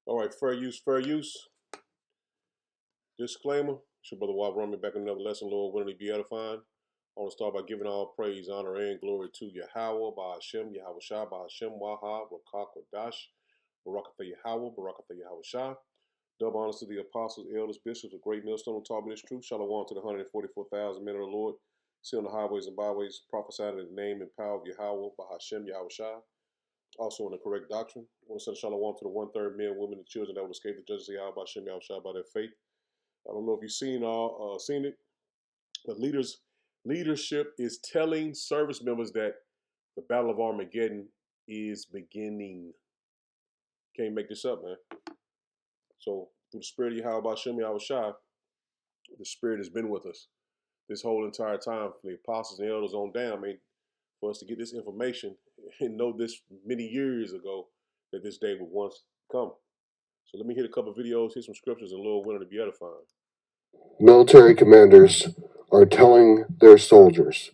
All right, fair use, fair use. Disclaimer, it's your brother Wab Rummy back in another lesson, Lord, willingly be edifying. I want to start by giving all praise, honor, and glory to Yahweh, Bahashem, Yahweh Shah, Bahashem, Wahab, Rakak, Wadash, Barakatha Yahweh, Barakatha Yahweh Shah. Double honors to the apostles, elders, bishops, a great millstone who taught me this truth. Shalom to the 144,000 men of the Lord, see on the highways and byways, prophesied in the name and power of Yahweh, Bahashem, Yahweh Shah. Also in the correct doctrine. I want to send a shalom to the 1/3 men, women, and children that will escape the judges of Yahweh, Bahashem, Yahweh Shah by their faith. I don't know if you've seen it, but leadership is telling service members that the Battle of Armageddon is beginning. Can't make this up, man. So through the spirit of Yahweh Bashem Yahweh Shai, the spirit has been with us this whole entire time, from the apostles and elders on down. I mean, for us to get this information and know this many years ago that this day would once come. So let me hit a couple of videos, hit some scriptures, and Lord willing to be edifying. Military commanders are telling their soldiers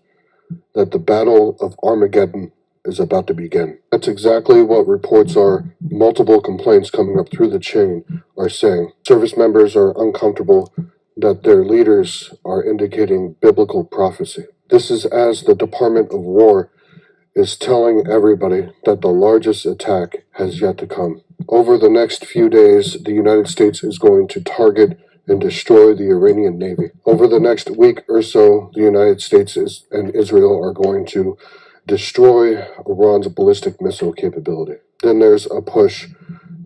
that the Battle of Armageddon is about to begin. That's exactly what reports are. Multiple complaints coming up through the chain are saying. Service members are uncomfortable that their leaders are indicating biblical prophecy. This is as the Department of War is telling everybody that the largest attack has yet to come. Over the next few days, the United States is going to target and destroy the Iranian Navy. Over the next week or so, the United States and Israel are going to destroy Iran's ballistic missile capability. Then there's a push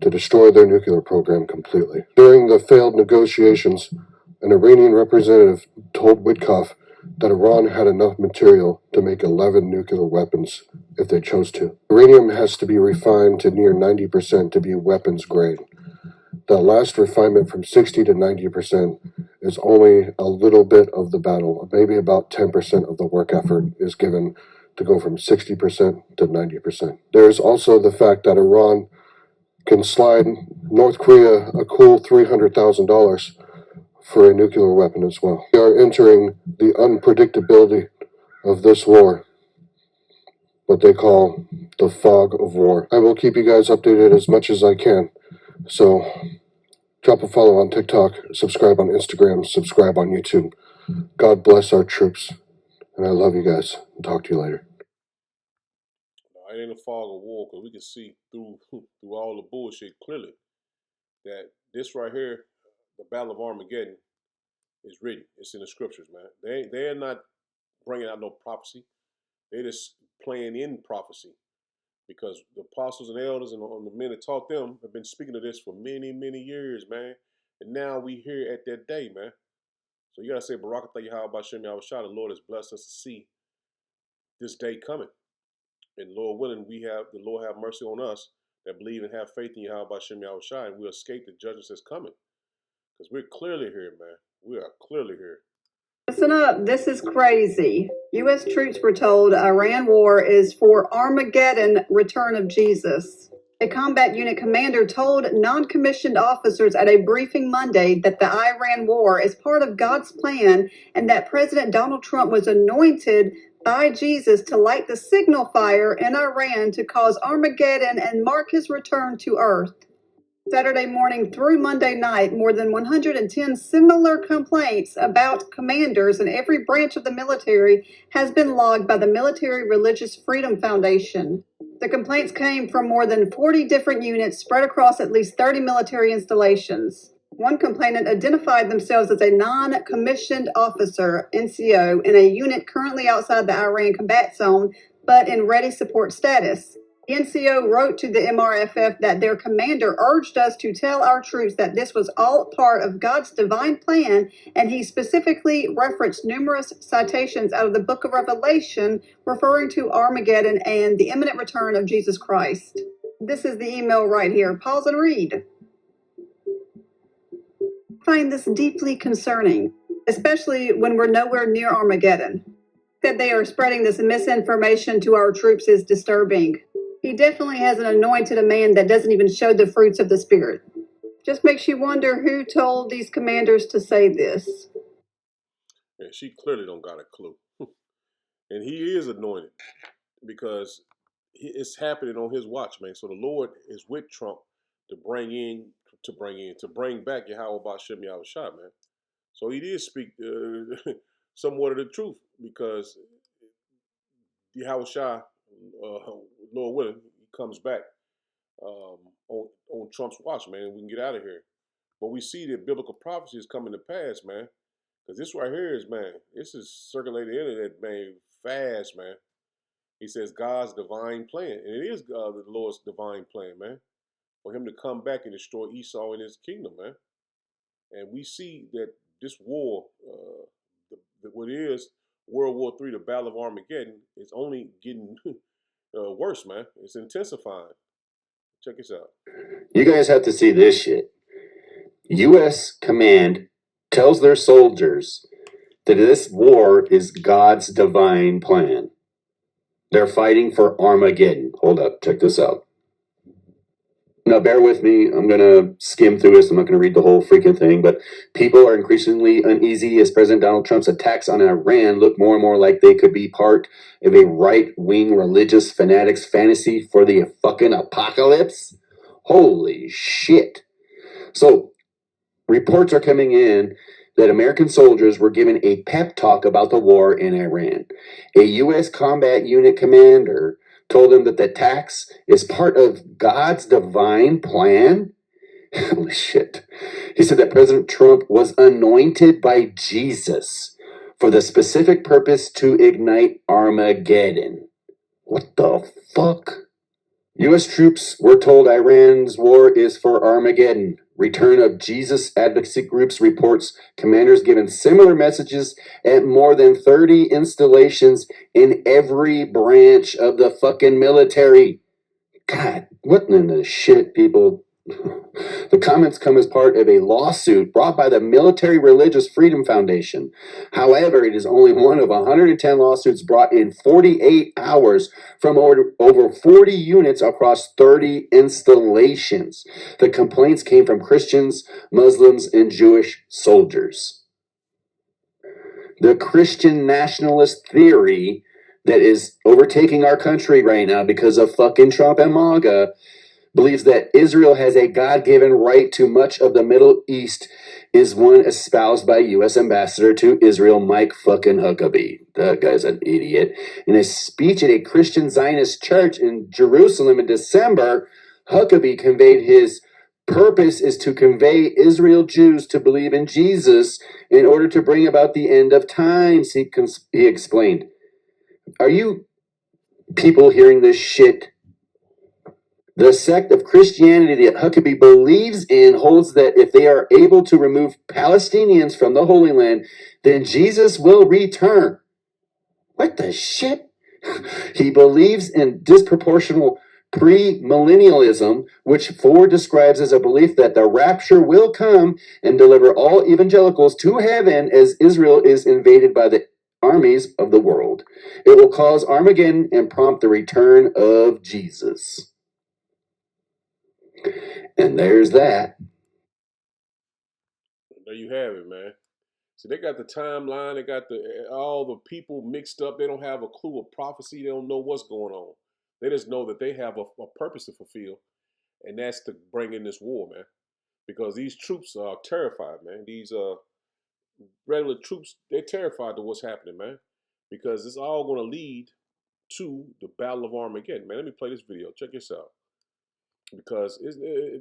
to destroy their nuclear program completely. During the failed negotiations, an Iranian representative told Witkoff that Iran had enough material to make 11 nuclear weapons if they chose to. Uranium has to be refined to near 90% to be weapons grade. The last refinement from 60 to 90% is only a little bit of the battle. Maybe about 10% of the work effort is given to go from 60% to 90%. There's also the fact that Iran can slide North Korea a cool $300,000 for a nuclear weapon as well. We are entering the unpredictability of this war, what they call the fog of war. I will keep you guys updated as much as I can. So drop a follow on TikTok, subscribe on Instagram, subscribe on YouTube. God bless our troops, and I love you guys. I'll talk to you later. It ain't a fog of war, because we can see through all the bullshit clearly that this right here, the Battle of Armageddon, is written. It's in the scriptures, man. They're not bringing out no prophecy. They're just playing in prophecy, because the apostles and elders and the men that taught them have been speaking of this for many, many years, man. And now we here at that day, man. So you gotta say, Barakatha Yahweh Bashem Yahweh Shah, the Lord has blessed us to see this day coming. And Lord willing, the Lord have mercy on us that believe and have faith in Yahweh Bashem Yahweh Shah, and we'll escape the judgment that's coming. Because we're clearly here, man. We are clearly here. Listen up, this is crazy. U.S. troops were told Iran war is for Armageddon, return of Jesus. A combat unit commander told non-commissioned officers at a briefing Monday that the Iran war is part of God's plan and that President Donald Trump was anointed by Jesus to light the signal fire in Iran to cause Armageddon and mark his return to earth. Saturday morning through Monday night, more than 110 similar complaints about commanders in every branch of the military has been logged by the Military Religious Freedom Foundation. The complaints came from more than 40 different units spread across at least 30 military installations. One complainant identified themselves as a non-commissioned officer, NCO, in a unit currently outside the Iran combat zone, but in ready support status. The NCO wrote to the MRFF that their commander urged us to tell our troops that this was all part of God's divine plan, and he specifically referenced numerous citations out of the book of Revelation referring to Armageddon and the imminent return of Jesus Christ. This is the email right here. Pause and read. I find this deeply concerning, especially when we're nowhere near Armageddon. That they are spreading this misinformation to our troops is disturbing. He definitely has an anointed a man that doesn't even show the fruits of the Spirit. Just makes you wonder who told these commanders to say this. And she clearly don't got a clue. And he is anointed, because it's happening on his watch, man. So the Lord is with Trump to bring in to bring back Yahweh Bashem Yahweh Shah, man. So he did speak somewhat of the truth because Yahweh Shah, Lord willing, he comes back on Trump's watch, man. We can get out of here. But we see that biblical prophecy is coming to pass, man. Because this right here is, man, this is circulating the internet, man, fast, man. He says God's divine plan. And it is the Lord's divine plan, man, for him to come back and destroy Esau and his kingdom, man. And we see that this war, what is World War III, the Battle of Armageddon, is only getting worse, man. It's intensifying. Check this out. You guys have to see this shit. U.S. command tells their soldiers that this war is God's divine plan. They're fighting for Armageddon. Hold up, check this out. Now, bear with me. I'm going to skim through this. I'm not going to read the whole freaking thing, but people are increasingly uneasy as President Donald Trump's attacks on Iran look more and more like they could be part of a right-wing religious fanatics fantasy for the fucking apocalypse. Holy shit. So, reports are coming in that American soldiers were given a pep talk about the war in Iran. A U.S. combat unit commander told them that the attacks is part of God's divine plan. Holy shit. He said that President Trump was anointed by Jesus for the specific purpose to ignite Armageddon. What the fuck? U.S. troops were told Iran's war is for Armageddon. Return of Jesus advocacy groups reports commanders given similar messages at more than 30 installations in every branch of the fucking military. God, what in the shit, people? The comments come as part of a lawsuit brought by the Military Religious Freedom Foundation. However, it is only one of 110 lawsuits brought in 48 hours from over 40 units across 30 installations. The complaints came from Christians, Muslims, and Jewish soldiers. The Christian nationalist theory that is overtaking our country right now because of fucking Trump and MAGA believes that Israel has a God-given right to much of the Middle East is one espoused by U.S. Ambassador to Israel, Mike fucking Huckabee. That guy's an idiot. In a speech at a Christian Zionist church in Jerusalem in December, Huckabee conveyed his purpose is to convey Israel Jews to believe in Jesus in order to bring about the end of times, he explained. Are you people hearing this shit? The sect of Christianity that Huckabee believes in holds that if they are able to remove Palestinians from the Holy Land, then Jesus will return. What the shit? He believes in disproportional premillennialism, which Ford describes as a belief that the rapture will come and deliver all evangelicals to heaven as Israel is invaded by the armies of the world. It will cause Armageddon and prompt the return of Jesus. And there's that. There you have it, man. So they got the timeline, they got all the people mixed up. They don't have a clue of prophecy. They don't know what's going on. They just know that they have a purpose to fulfill, and that's to bring in this war, man. Because these troops are terrified, man. These regular troops, they're terrified of what's happening, man. Because it's all going to lead to the Battle of Armageddon, man. Let me play this video. Check this out. Because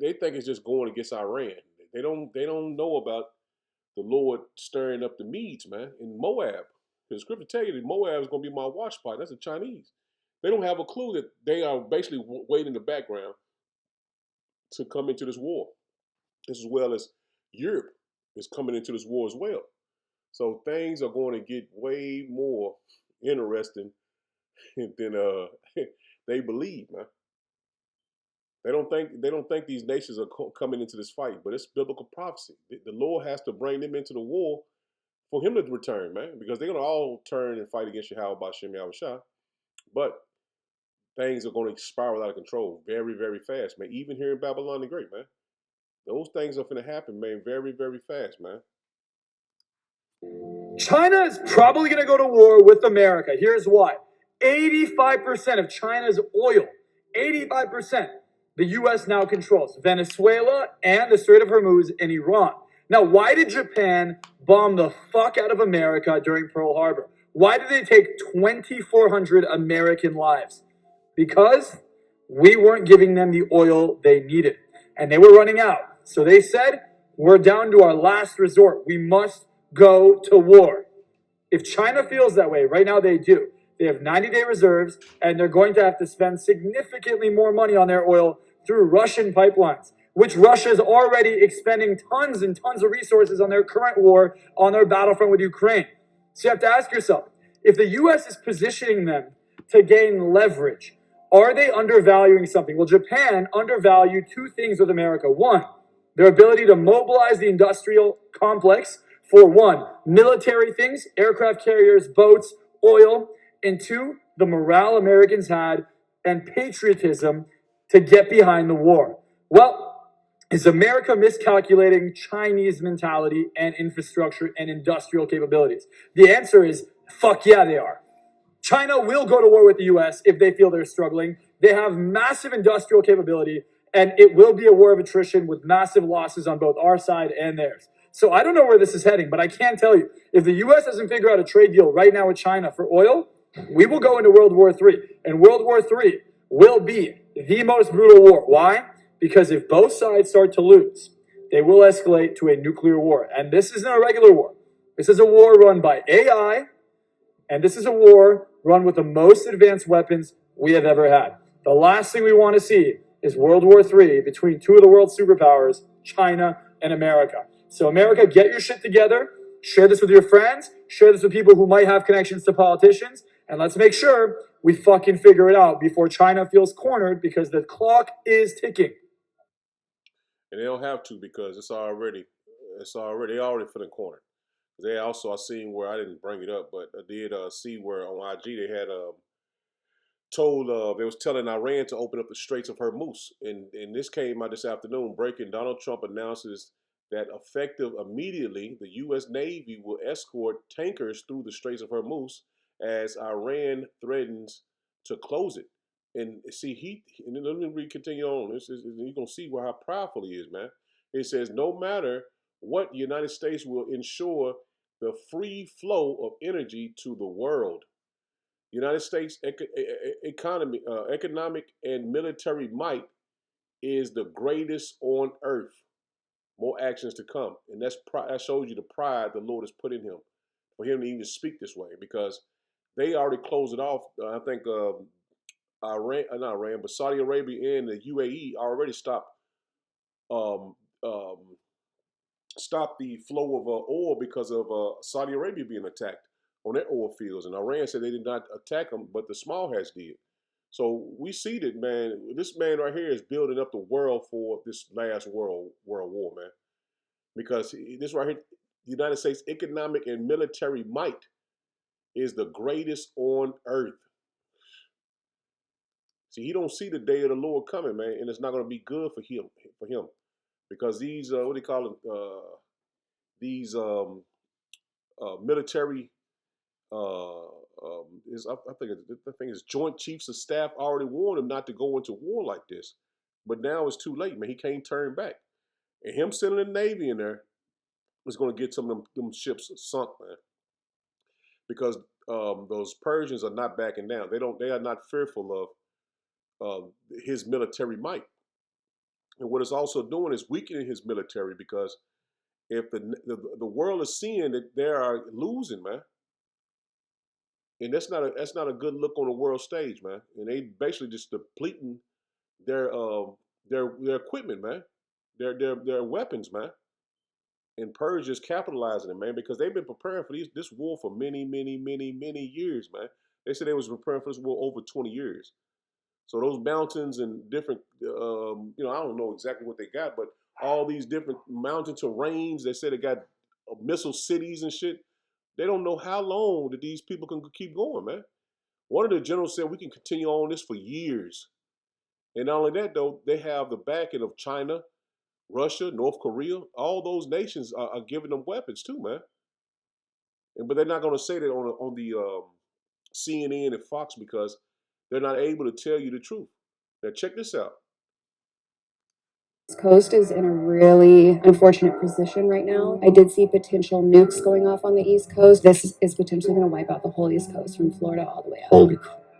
they think it's just going against Iran. They don't know about the Lord stirring up the Medes, man, in Moab. The scripture tell you that Moab is going to be my watch spot. That's the Chinese. They don't have a clue that they are basically waiting in the background to come into this war, as well as Europe is coming into this war as well. So things are going to get way more interesting than they believe, man. They don't think these nations are coming into this fight, but it's biblical prophecy. The Lord has to bring them into the war for him to return, man, because they're going to all turn and fight against Yahweh Bashem Yahweh Shah. But things are going to spiral out of control very, very fast, man. Even here in Babylon the Great, man. Those things are going to happen, man, very, very fast, man. China is probably going to go to war with America. Here's why. 85% of China's oil, 85%, the US now controls Venezuela and the Strait of Hormuz in Iran. Now, why did Japan bomb the fuck out of America during Pearl Harbor? Why did they take 2,400 American lives? Because we weren't giving them the oil they needed, and they were running out. So they said, we're down to our last resort. We must go to war. If China feels that way, right now they do. They have 90-day reserves, and they're going to have to spend significantly more money on their oil through Russian pipelines, which Russia is already expending tons and tons of resources on their current war on their battlefront with Ukraine. So you have to ask yourself, if the U.S. is positioning them to gain leverage, are they undervaluing something? Well, Japan undervalued two things with America. One, their ability to mobilize the industrial complex for one, military things, aircraft carriers, boats, oil, and two, the morale Americans had and patriotism to get behind the war. Well, is America miscalculating Chinese mentality and infrastructure and industrial capabilities? The answer is, fuck yeah, they are. China will go to war with the US if they feel they're struggling. They have massive industrial capability, and it will be a war of attrition with massive losses on both our side and theirs. So I don't know where this is heading, but I can tell you, if the US doesn't figure out a trade deal right now with China for oil, we will go into World War III. And World War III will be the most brutal war. Why? Because if both sides start to lose, they will escalate to a nuclear war. And this isn't a regular war. This is a war run by AI, and this is a war run with the most advanced weapons we have ever had. The last thing we want to see is World War III between two of the world's superpowers, China and America. So America, get your shit together, share this with your friends, share this with people who might have connections to politicians, and let's make sure we fucking figure it out before China feels cornered, because the clock is ticking. And they don't have to, because they already feeling cornered. They also, I seen where, I didn't bring it up, but I did see where on IG they had they was telling Iran to open up the Straits of Hormuz. And this came out this afternoon, breaking. Donald Trump announces that effective immediately, the U.S. Navy will escort tankers through the Straits of Hormuz as Iran threatens to close it. And see, and then let me continue on. You're going to see how powerful he is, man. It says, no matter what, the United States will ensure the free flow of energy to the world. United States economic and military might is the greatest on earth. More actions to come, and that shows you the pride the Lord has put in him, for him to even speak this way, because they already closed it off. I think not Iran, but Saudi Arabia and the UAE already um, um, stopped the flow of oil because of Saudi Arabia being attacked on their oil fields. And Iran said they did not attack them, but the small hats did. So we see that, man. This man right here is building up the world for this last world war, man. Because this right here, the United States economic and military might is the greatest on earth. See, he don't see the day of the Lord coming, man, and it's not going to be good for him. Because these what do you call them? These military I think it's Joint Chiefs of Staff already warned him not to go into war like this, but now it's too late, man. He can't turn back, and him sending the Navy in there is going to get some of them ships sunk, man, because those Persians are not backing down. They are not fearful of his military might, and what it's also doing is weakening his military, because if the world is seeing that they are losing, man. And that's not a good look on the world stage, man. And they basically just depleting their equipment, man, their weapons, man. And Persia's capitalizing it, man, because they've been preparing for this war for many, many, many, many years, man. They said they was preparing for this war over 20 years. So those mountains and different, I don't know exactly what they got, but all these different mountain terrains, they said they got missile cities and shit. They don't know how long that these people can keep going, man. One of the generals said we can continue on this for years. And not only that, though, they have the backing of China, Russia, North Korea. All those nations are giving them weapons too, man. But they're not going to say that on the CNN and Fox, because they're not able to tell you the truth. Now check this out. Coast is in a really unfortunate position right now. I did see potential nukes going off on the East Coast. This is potentially going to wipe out the whole East Coast from Florida all the way up. Holy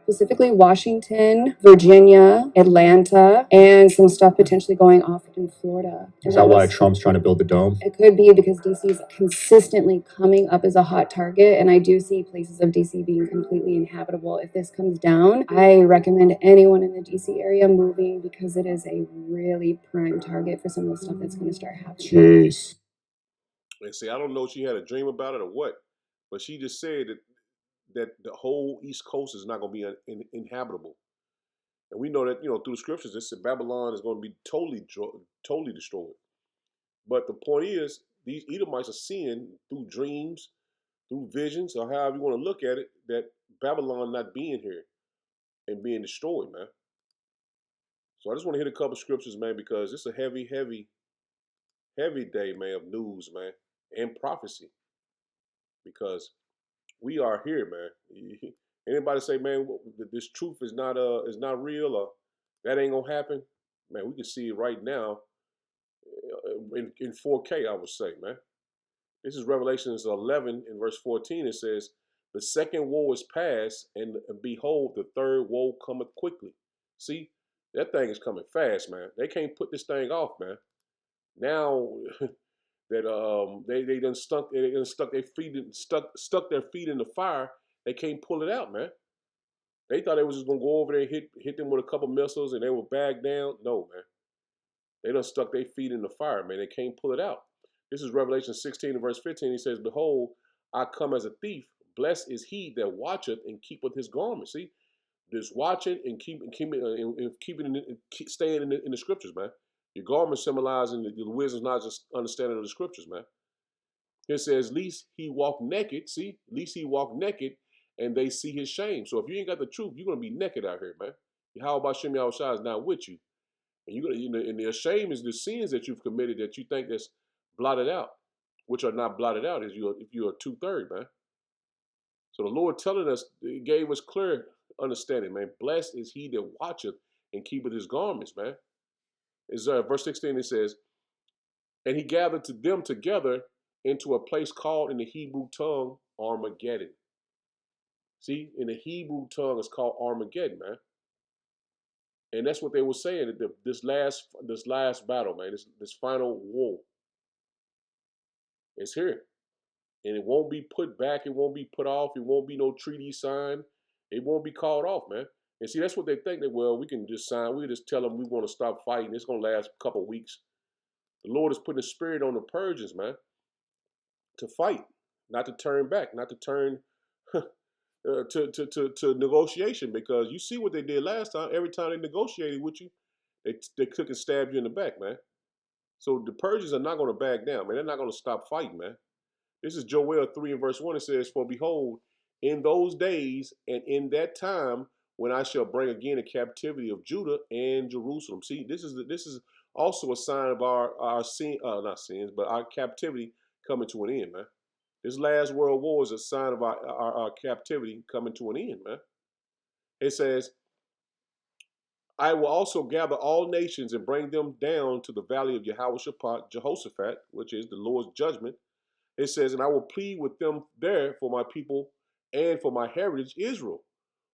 Specifically Washington, Virginia, Atlanta, and some stuff potentially going off in Florida. Is that why Trump's trying to build the dome? It could be because DC is consistently coming up as a hot target, and I do see places of DC being completely inhabitable. If this comes down, I recommend anyone in the DC area moving because it is a really prime target for some of the stuff that's going to start happening. Jeez. And see, I don't know if she had a dream about it or what, but she just said that the whole East Coast is not going to be inhabitable. And we know that, through the scriptures, it said Babylon is going to be totally destroyed. But the point is, these Edomites are seeing through dreams, through visions, or however you want to look at it, that Babylon not being here and being destroyed, man. So I just want to hit a couple scriptures, man, because it's a heavy day, man, of news, man, and prophecy. Because we are here, man. Anybody say, man, this truth is not real, or that ain't gonna happen, man? We can see it right now in 4K. I would say, man. This is Revelations 11 in verse 14. It says, "The second woe is past, and behold, the third woe cometh quickly." See, that thing is coming fast, man. They can't put this thing off, man. Now that they done stuck their feet in the fire, they can't pull it out, man. They thought they was just gonna go over there and hit them with a couple missiles and they would bag down. No, man. They done stuck their feet in the fire, man. They can't pull it out. This is Revelation 16 and verse 15. He says, "Behold, I come as a thief. Blessed is he that watcheth and keepeth his garment." See, just watching and staying in the scriptures, man. Your garment symbolizing the wisdom, not just understanding of the scriptures, man. It says, "Least he walk naked." See, least he walk naked, and they see his shame. So if you ain't got the truth, you're gonna be naked out here, man. How about Shem Yahushua is not with you, and and the shame is the sins that you've committed that you think that's blotted out, which are not blotted out if you're a 2/3, man. So the Lord telling us, He gave us clear understanding, man. Blessed is he that watcheth and keepeth his garments, man. It's verse 16. It says, "And he gathered to them together into a place called in the Hebrew tongue Armageddon." See, in the Hebrew tongue, it's called Armageddon, man. And that's what they were saying. That this last battle, man, this final war is here. And it won't be put back. It won't be put off. It won't be no treaty signed. It won't be called off, man. And see, that's what they think that, well, we can just sign. We can just tell them we want to stop fighting. It's going to last a couple of weeks. The Lord is putting a spirit on the Persians, man, to fight, not to turn back, not to turn to negotiation. Because you see what they did last time. Every time they negotiated with you, they took and stabbed you in the back, man. So the Persians are not going to back down, man. They're not going to stop fighting, man. This is Joel 3 and verse 1. It says, "For behold, in those days and in that time, when I shall bring again the captivity of Judah and Jerusalem." See, this is also a sign of our sin, not sins, but our captivity coming to an end, man. This last world war is a sign of our captivity coming to an end, man. It says, "I will also gather all nations and bring them down to the valley of Jehoshaphat, which is the Lord's judgment." It says, "And I will plead with them there for my people and for my heritage Israel,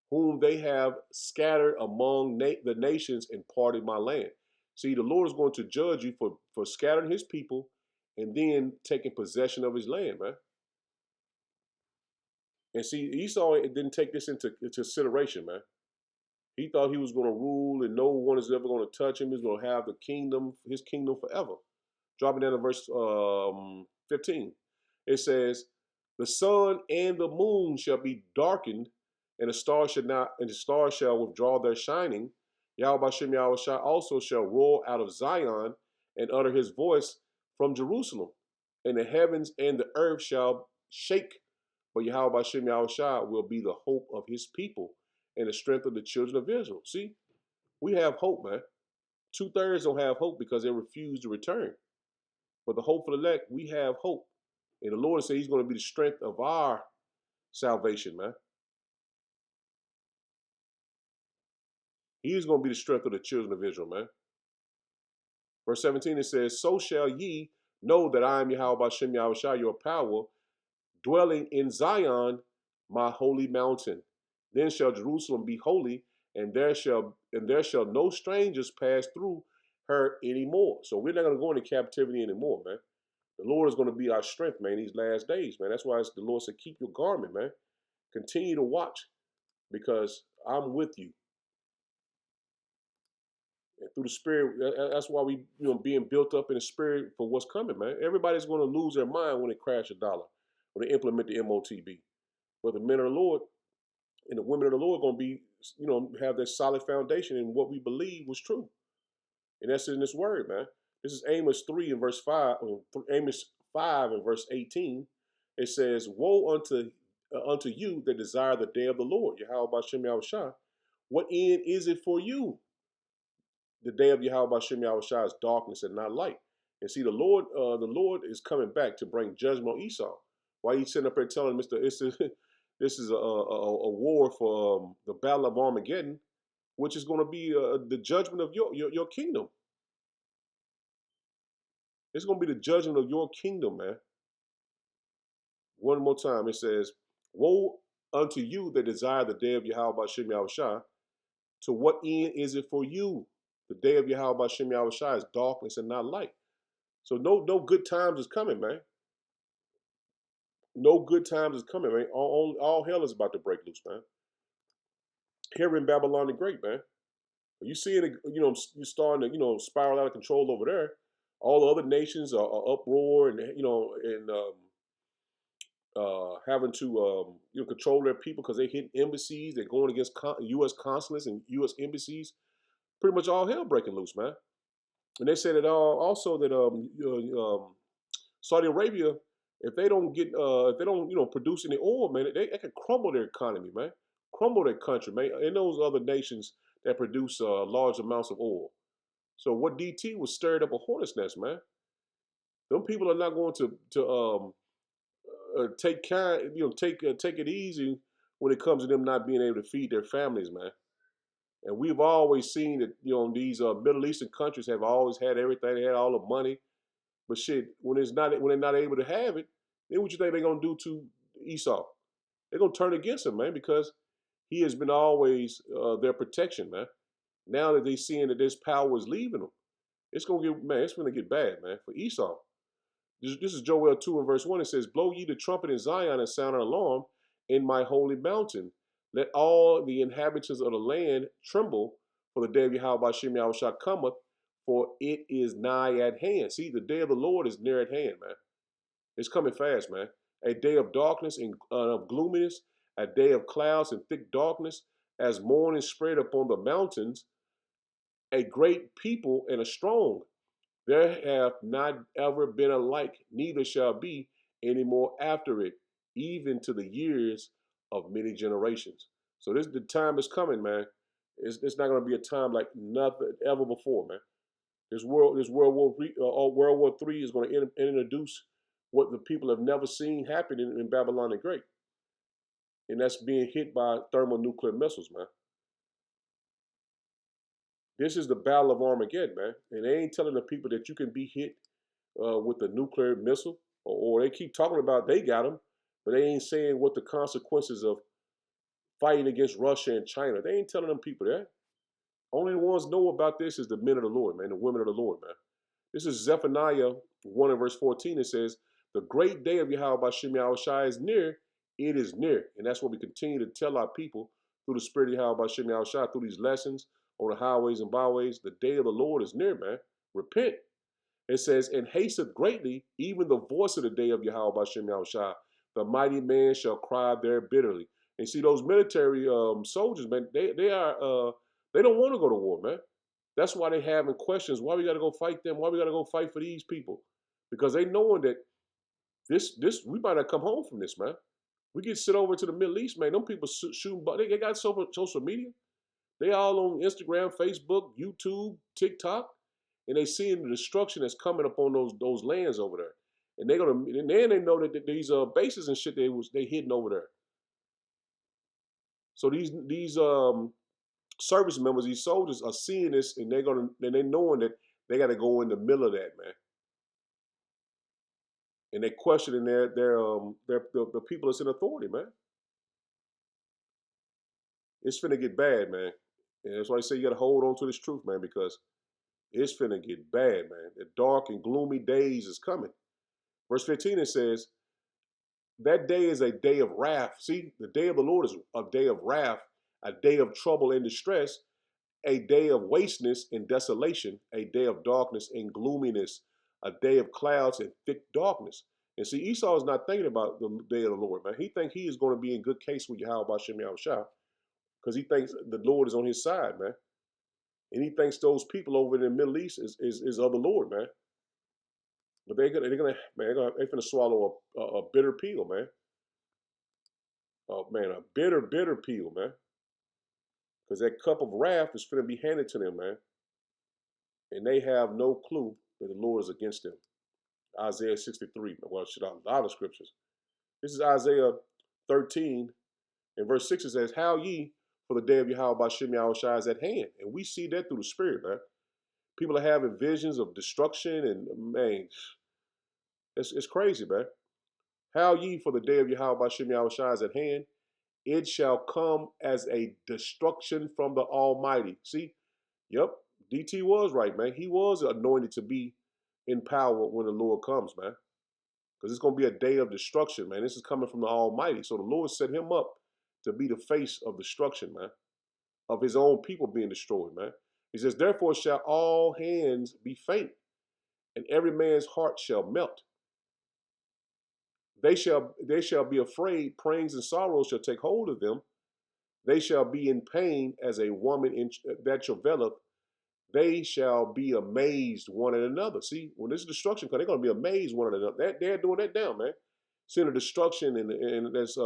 whom they have scattered among the nations and parted my land." See, the Lord is going to judge you for scattering his people and then taking possession of his land, man. And see, Esau didn't take this into consideration, man. He thought he was going to rule and no one is ever going to touch him. He's going to have his kingdom forever. Dropping down to verse 15. It says, "The sun and the moon shall be darkened, and the stars shall withdraw their shining. Yahweh Shem Yahushua also shall roar out of Zion and utter his voice from Jerusalem, and the heavens and the earth shall shake. But Yahweh Shem Yahushua will be the hope of his people and the strength of the children of Israel." See, we have hope, man. 2/3 don't have hope because they refuse to return. But the hopeful elect, we have hope. And the Lord said he's going to be the strength of our salvation, man. He is going to be the strength of the children of Israel, man. Verse 17, it says, so shall ye know that I am Yahweh Bashem Yahushua, your power, dwelling in Zion, my holy mountain. Then shall Jerusalem be holy, and there shall no strangers pass through her anymore. So we're not going to go into captivity anymore, man. The Lord is going to be our strength, man, these last days, man. That's why the Lord said, keep your garment, man. Continue to watch, because I'm with you. And through the Spirit, that's why we, being built up in the Spirit for what's coming, man. Everybody's going to lose their mind when they crash a dollar, when they implement the MOTB. But the men of the Lord and the women of the Lord are going to be, have that solid foundation in what we believe was true. And that's in this word, man. This is Amos 3 and verse 5, Amos 5 and verse 18. It says, woe unto you that desire the day of the Lord, Yahweh Bashem Yahushua. What end is it for you? The day of Yahweh Bashem Yahushua is darkness and not light. And see, the Lord is coming back to bring judgment on Esau. Why he's sitting up there telling Mr. This is a war for the battle of Armageddon, which is going to be the judgment of your kingdom. It's going to be the judgment of your kingdom, man. One more time, it says, woe unto you that desire the day of Yahweh Bashem Yahushua. To what end is it for you? The day of Yahweh Bashem Yahushua is darkness and not light. So no good times is coming, man. No good times is coming, man. All hell is about to break loose, man. Here in Babylon the Great, man. You seeing it, you're starting to, spiral out of control over there. All the other nations are uproar and, having to, control their people because they hit embassies. They're going against U.S. consulates and U.S. embassies. Pretty much all hell breaking loose, man. And they said that also that Saudi Arabia, if they don't produce any oil, man, they could crumble their economy, man, crumble their country, man, and those other nations that produce large amounts of oil. So what DT was stirred up a hornet's nest, man. Them people are not going to take it easy when it comes to them not being able to feed their families, man. And we've always seen that, these Middle Eastern countries have always had everything. They had all the money. But shit, when they're not able to have it, then what you think they're gonna do to Esau? They're gonna turn against him, man, because he has been always their protection, man. Now that they're seeing that this power is leaving them, it's gonna get bad, man, for Esau. This is Joel 2 and verse 1. It says, blow ye the trumpet in Zion and sound an alarm in my holy mountain. Let all the inhabitants of the land tremble, for the day of Yahweh Bashem Yahushua cometh, for it is nigh at hand. See, the day of the Lord is near at hand, man. It's coming fast, man. A day of darkness and of gloominess, a day of clouds and thick darkness, as morning spread upon the mountains, a great people and a strong. There have not ever been a like, neither shall be any more after it, even to the years of many generations. So the time is coming, man. It's not going to be a time like nothing ever before, man. This World War III is going to introduce what the people have never seen happen in Babylon the Great, and that's being hit by thermonuclear missiles, man. This is the Battle of Armageddon, man, and they ain't telling the people that you can be hit with a nuclear missile, or they keep talking about they got them, but they ain't saying what the consequences of fighting against Russia and China. They ain't telling them people that. Only the ones know about this is the men of the Lord, man, the women of the Lord, man. This is Zephaniah 1 and verse 14. It says, the great day of Yahweh Bashem Yahushua is near. It is near. And that's what we continue to tell our people through the spirit of Yahweh Bashem Yahushua, through these lessons on the highways and byways. The day of the Lord is near, man. Repent. It says, and hasteth greatly, even the voice of the day of Yahweh Bashem Yahushua. The mighty man shall cry there bitterly. And see, those military soldiers, man, they don't want to go to war, man. That's why they having questions. Why we got to go fight them? Why we got to go fight for these people? Because they knowing that this we might not come home from this, man. We get sit over to the Middle East, man. Them people shooting, but they got social media. They all on Instagram, Facebook, YouTube, TikTok, and they seeing the destruction that's coming up on those lands over there. And then they know that these bases and shit they hidden over there. So these service members, these soldiers are seeing this, and they knowing that They got to go in the middle of that, man. And they questioning the people that's in authority, man. It's finna get bad, man. And that's why I say you got to hold on to this truth, man, because it's finna get bad, man. The dark and gloomy days is coming. Verse 15, it says, that day is a day of wrath. See, the day of the Lord is a day of wrath, a day of trouble and distress, a day of wasteness and desolation, a day of darkness and gloominess, a day of clouds and thick darkness. And see, Esau is not thinking about the day of the Lord, man. He thinks he is going to be in good case with Yahweh Bashem Yahushua because he thinks the Lord is on his side, man. And he thinks those people over in the Middle East is of the Lord, man. But they're gonna swallow a bitter pill, man. Oh man, a bitter pill, man. Because that cup of wrath is going to be handed to them, man. And they have no clue that the Lord is against them. Isaiah 63. Well, a lot of scriptures. This is Isaiah 13. In verse 6 it says, How ye, for the day of Yahweh Bashem Yahushua is at hand. And we see that through the Spirit, man. People are having visions of destruction and, man, it's crazy, man. How ye, for the day of Yahweh Bashem Yahushua is at hand. It shall come as a destruction from the Almighty. See? Yep. DT was right, man. He was anointed to be in power when the Lord comes, man. Because it's going to be a day of destruction, man. This is coming from the Almighty. So the Lord set him up to be the face of destruction, man. Of his own people being destroyed, man. He says, Therefore shall all hands be faint, and every man's heart shall melt. They shall be afraid, pangs and sorrows shall take hold of them. They shall be in pain as a woman that travaileth. They shall be amazed one at another. See, when this destruction comes, they're going to be amazed one at another. They're doing that down, man. Seeing the destruction and that's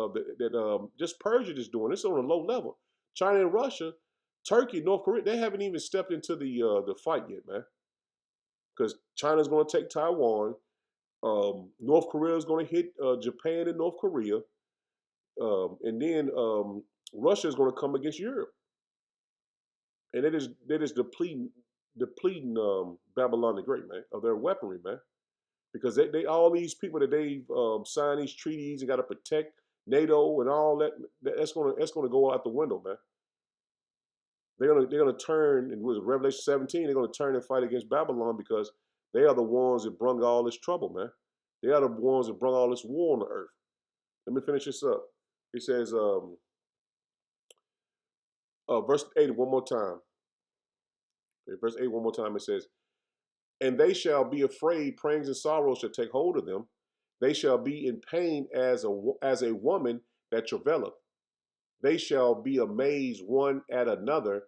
just Persia is doing. It's on a low level. China and Russia, Turkey, North Korea, they haven't even stepped into the fight yet, man. Because China's going to take Taiwan. North Korea is going to hit Japan and North Korea. And then Russia is going to come against Europe. And it is depleting Babylon the Great, man, of their weaponry, man. Because they all these people that they've signed these treaties and got to protect NATO and all that's gonna go out the window, man. They're gonna turn, and with Revelation 17, they're gonna turn and fight against Babylon because they are the ones that brought all this trouble, man. They are the ones that brought all this war on the earth. Let me finish this up. It says, verse 8 one more time. Verse 8 one more time. It says, And they shall be afraid, pangs and sorrows shall take hold of them. They shall be in pain as a woman that travaileth. They shall be amazed one at another.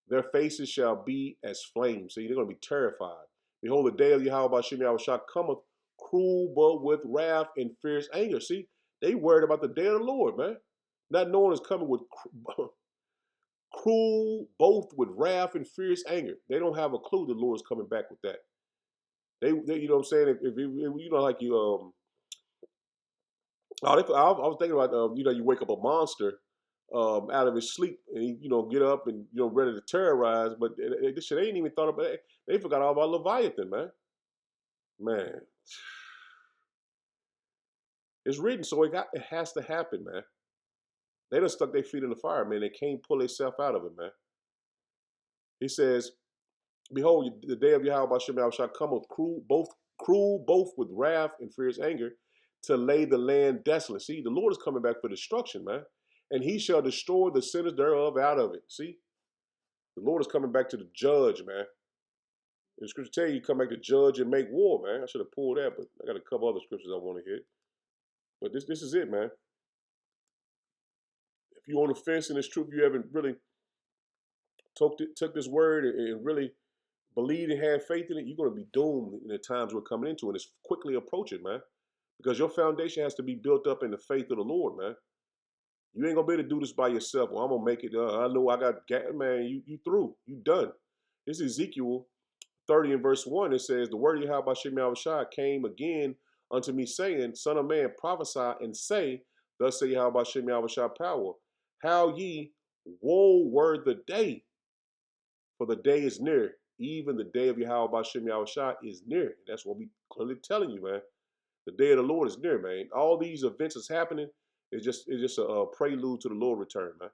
Their faces shall be as flames. See, they're going to be terrified. Behold, the day of Yahweh Bashem Yahushua cometh, cruel but with wrath and fierce anger. See, they worried about the day of the Lord, man. Not knowing it's coming with cruel, both with wrath and fierce anger. They don't have a clue the Lord is coming back with that. They you know what I'm saying? If you know, like you I was thinking about you wake up a monster out of his sleep and he get up and ready to terrorize, but this shit they ain't even thought about it. They forgot all about Leviathan, man. Man, it's written, so it has to happen, man. They done stuck their feet in the fire, man. They can't pull themselves out of it, man. He says, Behold, the day of Yahweh Bashem shall come with cruel both with wrath and fierce anger, to lay the land desolate. See, the Lord is coming back for destruction, man. And he shall destroy the sinners thereof out of it. See? The Lord is coming back to the judge, man. The scripture tell you come back to judge and make war, man. I should have pulled that, but I got a couple other scriptures I want to hit. But this is it, man. If you're on the fence in this truth, you haven't really took this word and really believed and had faith in it, you're going to be doomed in the times we're coming into, and it's quickly approaching, man. Because your foundation has to be built up in the faith of the Lord, man. You ain't going to be able to do this by yourself. Well, I'm going to make it. I know I got, man, you through. You done. This is Ezekiel 30 and verse 1. It says, The word of Yahweh Bashem Yahushua came again unto me, saying, Son of man, prophesy and say, Thus say Yahweh Bashem Yahushua power. How ye, woe were the day, for the day is near, even the day of Yahweh Bashem Yahushua is near. That's what we clearly telling you, man. The day of the Lord is near, man. All these events that's happening is just a prelude to the Lord return, man.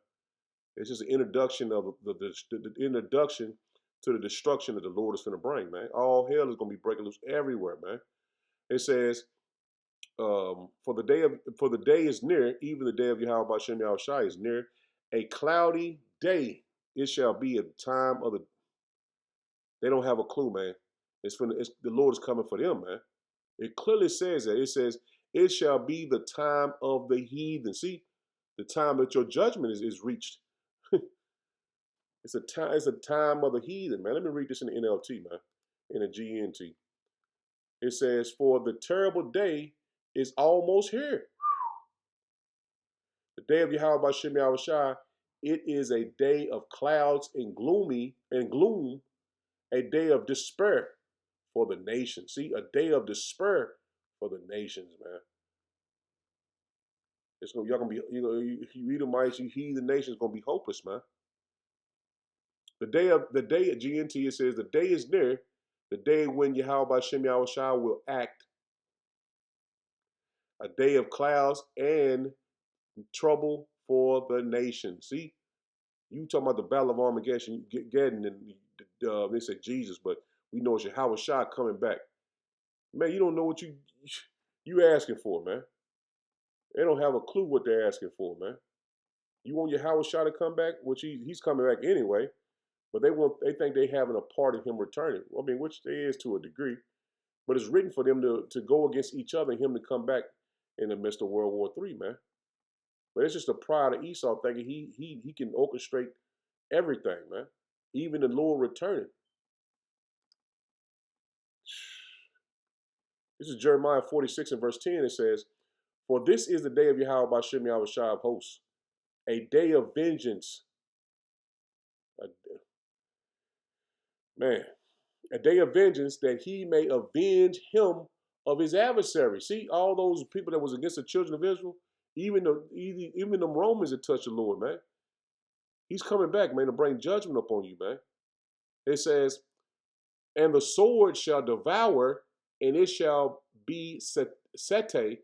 It's just an introduction of the introduction to the destruction that the Lord is going to bring, man. All hell is going to be breaking loose everywhere, man. It says, for the day is near, even the day of Yahweh Bashem Yahushua is near. A cloudy day it shall be at the time of the. They don't have a clue, man. It's the Lord is coming for them, man. It clearly says that. It says, it shall be the time of the heathen. See, the time that your judgment is reached. It's a time of the heathen, man. Let me read this in the NLT, man. In the GNT. It says, for the terrible day is almost here. The day of Yahweh Bashem Yahushua, it is a day of clouds and gloom, a day of despair for the nations. See, a day of despair for the nations, man. Y'all gonna be, you Edomites, you heathen nations gonna be hopeless, man. The day at GNT, it says the day is near, the day when Yahweh Bashem Yahushua will act. A day of clouds and trouble for the nation. See, you talking about the battle of Armageddon, and they said Jesus, but we know it's Yahushua coming back. Man, you don't know what you asking for, man. They don't have a clue what they're asking for, man. You want Yahushua to come back, which he's coming back anyway, but they think they having a part in him returning. I mean, which there is to a degree, but it's written for them to go against each other and him to come back in the midst of World War III, man. But it's just the pride of Esau thinking he can orchestrate everything, man. Even the Lord returning. This is Jeremiah 46 and verse 10. It says, for this is the day of Yahweh Bashem Yahushua of hosts, a day of vengeance. A day of vengeance that he may avenge him of his adversary. See, all those people that was against the children of Israel, even the Romans that touched the Lord, man. He's coming back, man, to bring judgment upon you, man. It says, and the sword shall devour, and it shall be sete.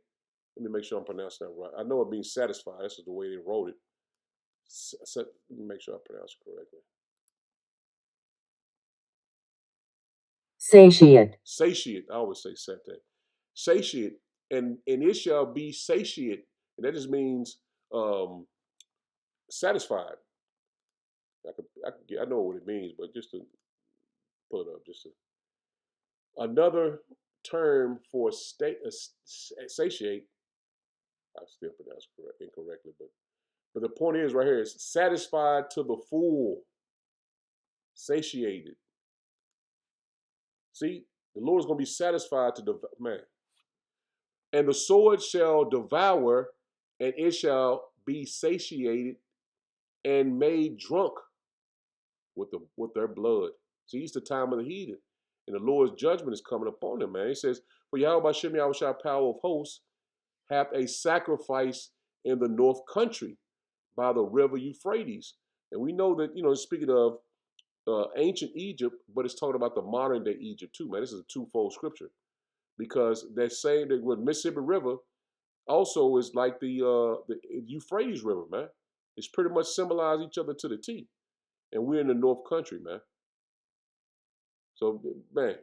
Let me make sure I'm pronouncing that right. I know it means satisfied. This is the way they wrote it. Let me make sure I pronounce it correctly. Satiate. Satiate. I always say sete. Satiate, and it shall be satiate, and that just means satisfied. I know what it means, but just to put it up, another term for satiate. I still pronounce it incorrectly, but the point is right here is satisfied to the full, satiated. See, the Lord is going to be satisfied to the man. And the sword shall devour, and it shall be satiated and made drunk with their blood. See, it's the time of the heathen. And the Lord's judgment is coming upon them, man. He says, for Yahweh Bashem Yahushua, power of hosts, hath a sacrifice in the north country by the river Euphrates. And we know that, speaking of ancient Egypt, but it's talking about the modern day Egypt too, man. This is a twofold scripture. Because they're saying that with Mississippi River also is like the Euphrates River, man. It's pretty much symbolize each other to the T. And we're in the north country, man. So, man,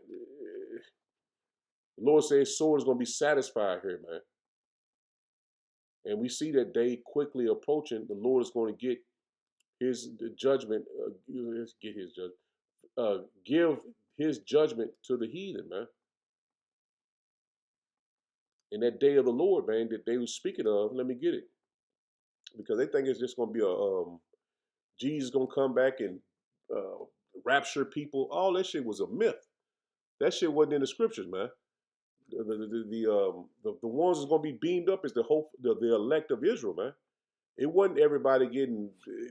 the Lord says sword is going to be satisfied here, man. And we see that day quickly approaching. The Lord is going to get his judgment. Give his judgment to the heathen, man. In that day of the Lord, man, that they were speaking of, let me get it. Because they think it's just going to be Jesus going to come back and rapture people. All that shit was a myth. That shit wasn't in the scriptures, man. The ones that's going to be beamed up is the elect of Israel, man. It wasn't everybody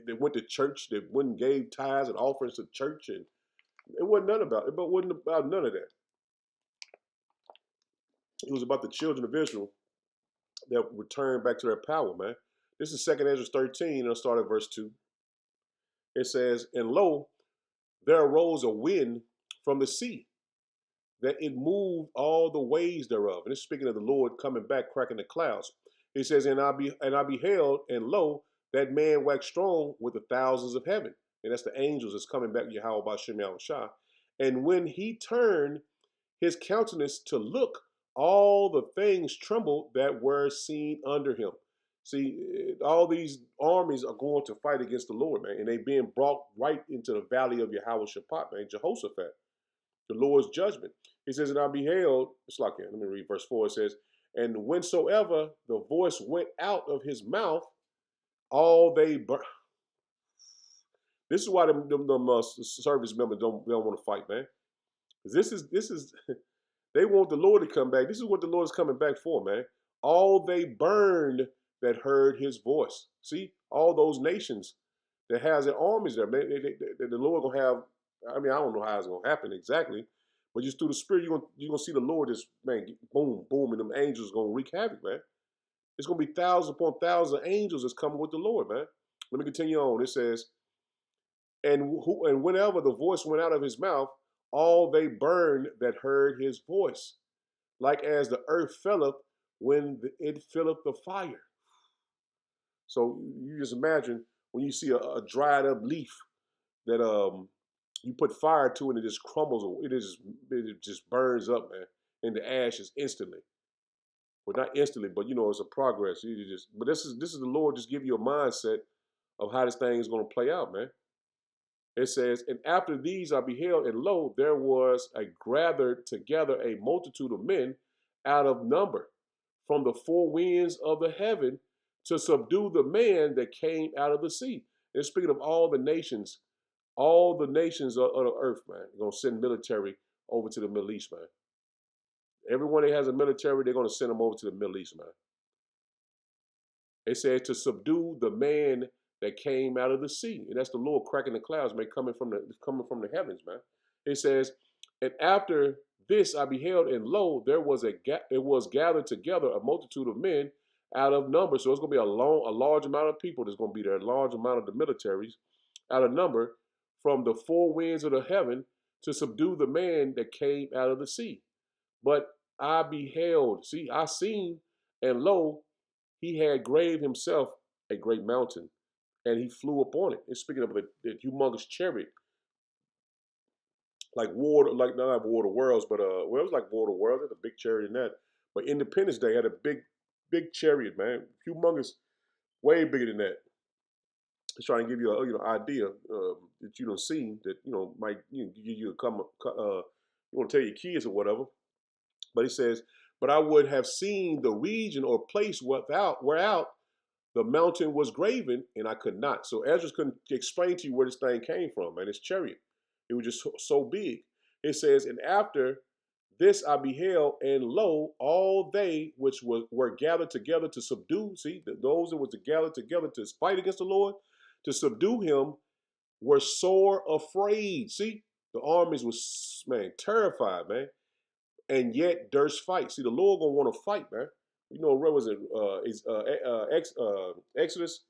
that went to church, that went and gave tithes and offerings to church, and it wasn't none about it, but it wasn't about none of that. It was about the children of Israel that returned back to their power, man. This is 2 Ezra 13, and I'll start at verse 2. It says, and lo, there arose a wind from the sea, that it moved all the waves thereof. And it's speaking of the Lord coming back, cracking the clouds. It says, and I beheld, and lo, that man waxed strong with the thousands of heaven. And that's the angels that's coming back, Yahweh Bashem Yahushua. And when he turned his countenance to look, all the things trembled that were seen under him. See, all these armies are going to fight against the Lord, man. And they being brought right into the valley of Yahweh Shaphat, man, Jehoshaphat, the Lord's judgment. He says, and I beheld, it's like, let me read verse 4. It says, and whensoever the voice went out of his mouth, all they burn. This is why them service members don't want to fight, man. This is they want the Lord to come back. This is what the Lord is coming back for, man. All they burned that heard his voice. See, all those nations that has their armies there, man. The Lord gonna have. I mean, I don't know how it's gonna happen exactly, but just through the Spirit, you're gonna see the Lord just, man, boom, boom, and them angels gonna wreak havoc, man. It's gonna be thousands upon thousands of angels that's coming with the Lord, man. Let me continue on. It says, and whenever the voice went out of his mouth, all they burned that heard his voice, like as the earth filleth when it filleth the fire. So you just imagine when you see a dried up leaf that you put fire to and it just crumbles, it just burns up, man, into ashes instantly. Well, not instantly, but it's a progress. But this is the Lord just give you a mindset of how this thing is going to play out, man. It says, and after these I beheld, and lo, there was gathered together a multitude of men out of number from the four winds of the heaven to subdue the man that came out of the sea. And speaking of all the nations of the earth, man, they're going to send military over to the Middle East, man. Everyone that has a military, they're going to send them over to the Middle East, man. It says to subdue the man that came out of the sea, and that's the Lord cracking the clouds, man, coming from the heavens, man. It says, and after this I beheld, and lo, it was gathered together a multitude of men out of number. So it's going to be a large amount of people that's going to be there, a large amount of the militaries out of number from the four winds of the heaven to subdue the man that came out of the sea. But I beheld, I seen, and lo, he had graved himself a great mountain, and he flew upon it. It's speaking of the humongous chariot, like not War of the Worlds, but it was like War of the Worlds. Had a big chariot in that. But Independence Day had a big chariot, man, humongous, way bigger than that. It's trying to give you a idea that you don't see that might give you you want to tell your kids or whatever. But he says, but I would have seen the region or place whereout the mountain was graven, and I could not. So Ezra couldn't explain to you where this thing came from, man. This chariot. It was just so big. It says, and after this I beheld, and lo, all they which were gathered together to subdue, those that were gathered together to fight against the Lord, to subdue him, were sore afraid. See, the armies was, man, terrified, man, and yet durst fight. See, the Lord gonna want to fight, man. What was it? Exodus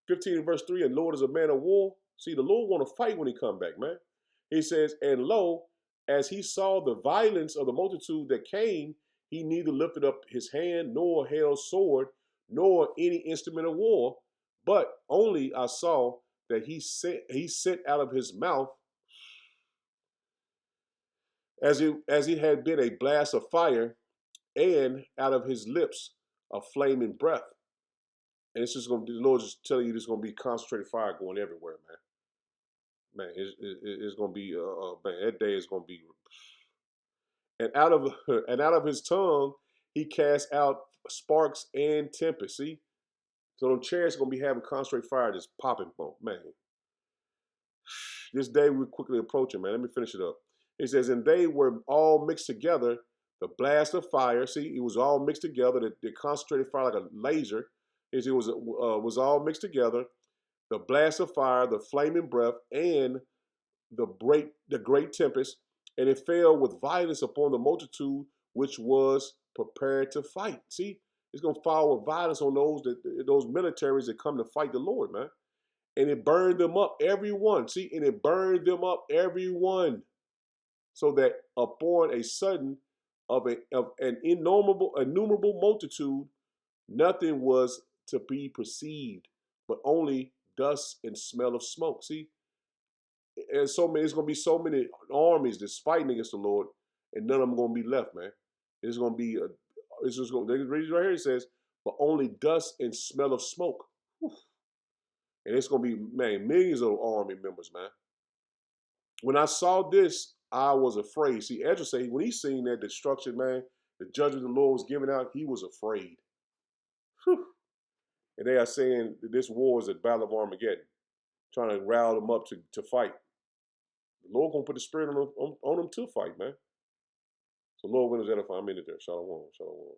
15 verse 3, and Lord is a man of war. See, the Lord want to fight when he come back, man. He says, and lo, as he saw the violence of the multitude that came, he neither lifted up his hand, nor held sword, nor any instrument of war, but only I saw that he sent out of his mouth, as it had been a blast of fire, and out of his lips a flaming breath. And it's just the Lord's just telling you there's going to be concentrated fire going everywhere, man. Man, it's going to be, man, that day is going to be. And out of his tongue, he cast out sparks and tempest. See? So them chariots are going to be having concentrated fire just popping, man. This day we're quickly approaching, man. Let me finish it up. It says, and they were all mixed together, the blast of fire. See, it was all mixed together. The concentrated fire like a laser. It was all mixed together. The blast of fire, the flaming breath, and the great tempest, and it fell with violence upon the multitude which was prepared to fight. See, it's gonna fall with violence on those militaries that come to fight the Lord, man. And it burned them up, every one. See, and it burned them up, every one. so that upon a sudden of an innumerable multitude, nothing was to be perceived, but only dust and smell of smoke. See, and so many, it's gonna be so many armies that's fighting against the Lord, and none of them gonna be left, man. It's gonna be it's just gonna right here it says, but only dust and smell of smoke. Whew. And it's gonna be, man, millions of army members, man. When I saw this, I was afraid. See, Ezra said when he seen that destruction, man, the judgment the Lord was giving out, he was afraid. Whew. And they are saying that this war is a battle of Armageddon, trying to rile them up to fight. The Lord gonna put the spirit on them to fight, man. So Lord, when is edifying? I'm in it there. Shalom, shalom.